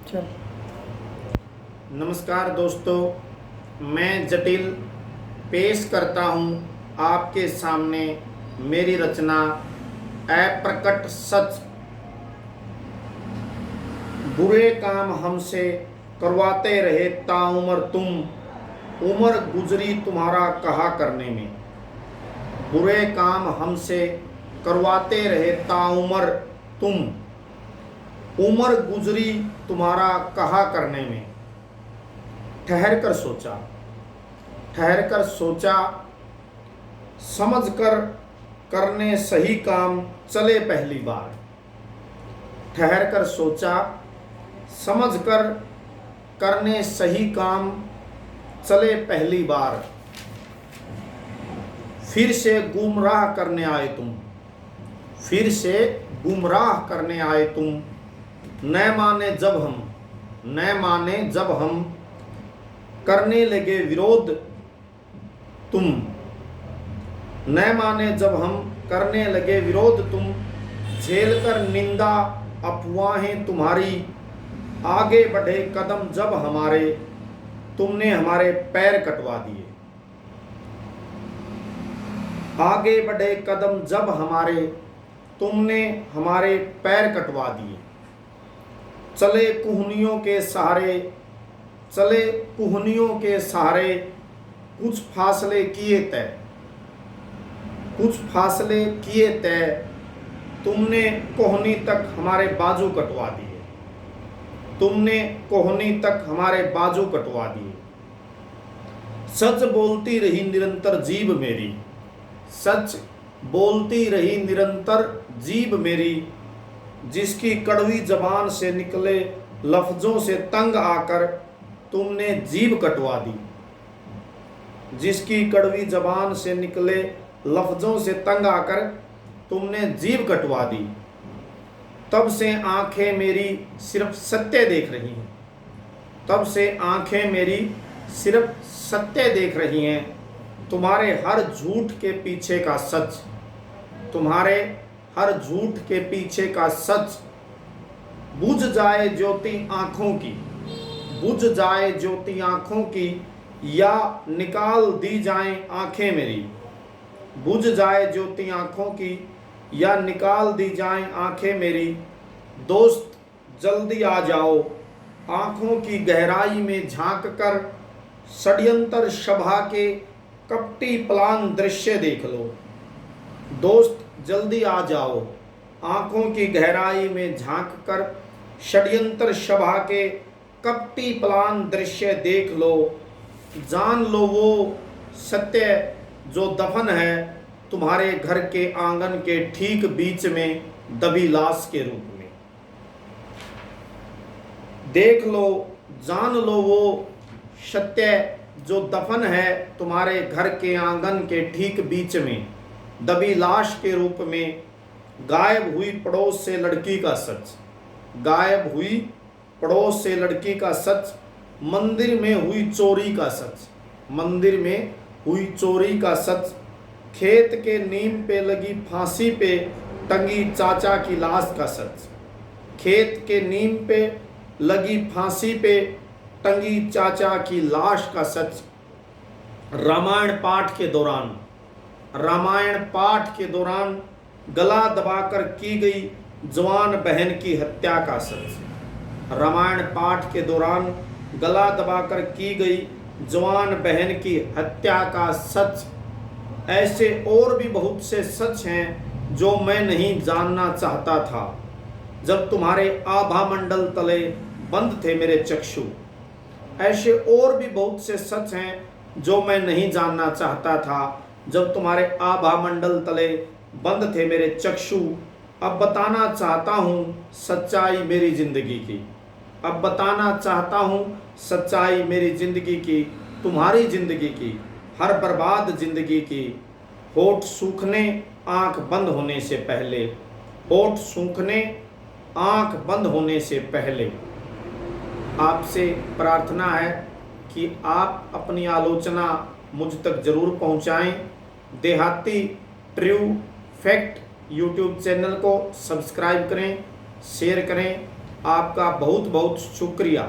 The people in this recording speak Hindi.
चल। नमस्कार दोस्तों, मैं जटिल पेश करता हूँ आपके सामने मेरी रचना अप्रकट सच। बुरे काम हमसे करवाते रहे ताउम्र तुम, उम्र गुजरी तुम्हारा कहा करने में। बुरे काम हमसे करवाते रहे ताउम्र तुम, उम्र गुजरी तुम्हारा कहा करने में। ठहर कर सोचा, ठहर कर सोचा, समझ कर करने सही काम चले पहली बार। ठहर कर सोचा, समझ कर करने सही काम चले पहली बार। फिर से गुमराह करने आए तुम, फिर से गुमराह करने आए तुम। न माने जब हम, न माने जब हम करने लगे विरोध तुम। न माने जब हम करने लगे विरोध तुम। झेलकर निंदा अफवाहें तुम्हारी, आगे बढ़े कदम जब हमारे, तुमने हमारे पैर कटवा दिए। आगे बढ़े कदम जब हमारे, तुमने हमारे पैर कटवा दिए। चले कुहनियों के सहारे, चले कुहनियों के सहारे, कुछ फासले किए तय, कुछ फासले किए तय। तुमने कोहनी तक हमारे बाजू कटवा दिए, तुमने कोहनी तक हमारे बाजू कटवा दिए। सच बोलती रही निरंतर जीभ मेरी, सच बोलती रही निरंतर जीभ मेरी। जिसकी कड़वी जबान से निकले लफ्जों से तंग आकर, तुमने जीभ कटवा दी। जिसकी कड़वी जबान से निकले लफ्जों से तंग आकर, तुमने जीभ कटवा दी। तब से आंखें मेरी सिर्फ सत्य देख रही हैं, तब से आंखें मेरी सिर्फ सत्य देख रही हैं। तुम्हारे हर झूठ के पीछे का सच, तुम्हारे हर झूठ के पीछे का सच। बुझ जाए ज्योति आंखों की, बुझ जाए ज्योति आंखों की, या निकाल दी जाएं आंखें मेरी। बुझ जाए ज्योति आंखों की, या निकाल दी जाएं आंखें मेरी। दोस्त जल्दी आ जाओ, आंखों की गहराई में झांक कर षड्यंत्र सभा के कपटी प्लान दृश्य देख लो। दोस्त जल्दी आ जाओ, आंखों की गहराई में झांक कर षड्यंत्र सभा के कपटी प्लान दृश्य देख लो। जान लो वो सत्य जो दफन है तुम्हारे घर के आंगन के ठीक बीच में दबी लाश के रूप में। देख लो, जान लो वो सत्य जो दफन है तुम्हारे घर के आंगन के ठीक बीच में दबी लाश के रूप में। गायब हुई पड़ोस से लड़की का सच, गायब हुई पड़ोस से लड़की का सच। मंदिर में हुई चोरी का सच, मंदिर में हुई चोरी का सच। खेत के नीम पे लगी फांसी पे टंगी चाचा की लाश का सच, खेत के नीम पे लगी फांसी पे टंगी चाचा की लाश का सच। रामायण पाठ के दौरान, रामायण पाठ के दौरान गला दबाकर की गई जवान बहन की हत्या का सच। रामायण पाठ के दौरान गला दबाकर की गई जवान बहन की हत्या का सच। ऐसे और भी बहुत से सच हैं जो मैं नहीं जानना चाहता था जब तुम्हारे आभा मंडल तले बंद थे मेरे चक्षु। ऐसे और भी बहुत से सच हैं जो मैं नहीं जानना चाहता था जब तुम्हारे आभा मंडल तले बंद थे मेरे चक्षु। अब बताना चाहता हूँ सच्चाई मेरी जिंदगी की, अब बताना चाहता हूँ सच्चाई मेरी जिंदगी की, तुम्हारी जिंदगी की, हर बर्बाद जिंदगी की। होठ सूखने आंख बंद होने से पहले, होठ सूखने आंख बंद होने से पहले। आपसे प्रार्थना है कि आप अपनी आलोचना मुझ तक जरूर पहुंचाएं। देहाती ट्रू फैक्ट यूट्यूब चैनल को सब्सक्राइब करें, शेयर करें, आपका बहुत बहुत शुक्रिया।